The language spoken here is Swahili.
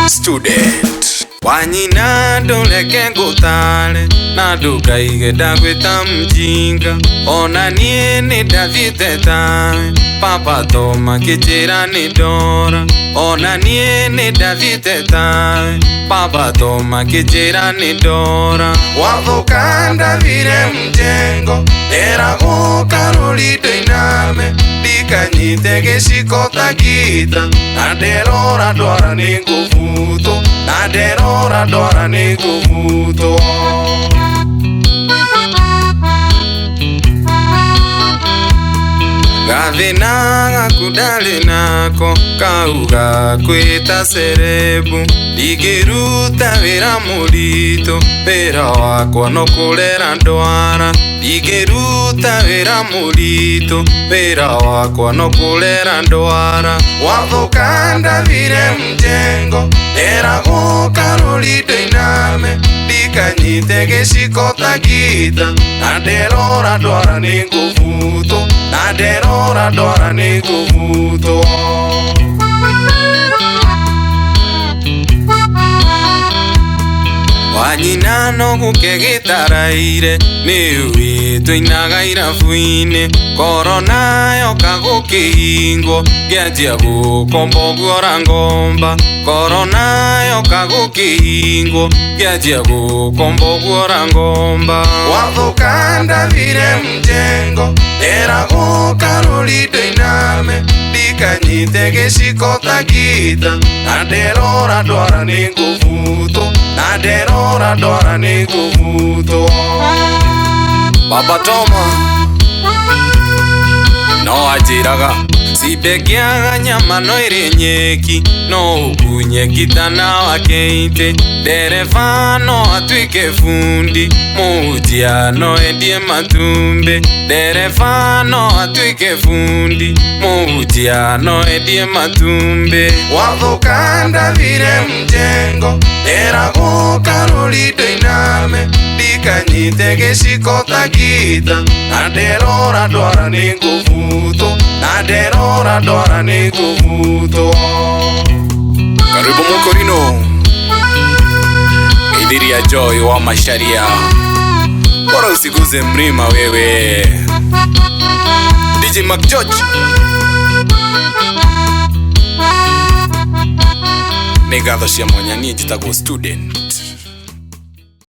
Student wanyina nduleke ngutale na ndukaige ndagwita mjinga ona nie ni ndathite tawe papa toma kijira ni ndora ona nie ni ndathite tawe papa toma kijira ni ndora wathuka ndathire mjengo era gukarulito iname ndikanyite giciko ta gita na nderora ndwara ni nguvuto na nderora ndwara ni nguvuto gathina gakudali nako kauga kwita serebu ndigiruta wira murito wira wakwa no kurera ndwara ndigiruta wira murito wira wakwa no kurera ndwara wathuka ndathire mjengo era gukarulito iname ndikanyite giciko ta gita na nderora ndwara ni nguvuto na nderora ndwara ni nguvuto wanyina no gukegitaraire ni uitu inaga irabu-ini korona yoka gukihingwo ngianjia gukombogora ngomba korona yoka gukihingwo ngianjia gukombogora ngomba wathuka ndathire mjengo era gukarulito iname ndikanyite giciko ta gita na nderora ndwara ni nguvuto na nderora ndwara ni nguvuto Baba Toma no ajiraga sibegiaga nyama no iri nyeki no ugunye gitana wakeite dereva no atwike fundi mujia no endie matumbe dereva no atwike fundi mujia no endie matumbe wathuka ndathire mjengo era gukarulito iname ndikanyite giciko ta gita na nderora ndwara ni nguvuto na nderora ndwara ni nguvuto karibu Mukorino idhiri ya Joy wa Masharia bora usiguze mrima wewe DJ Mac George Negatho cia mwanya nie jitago Student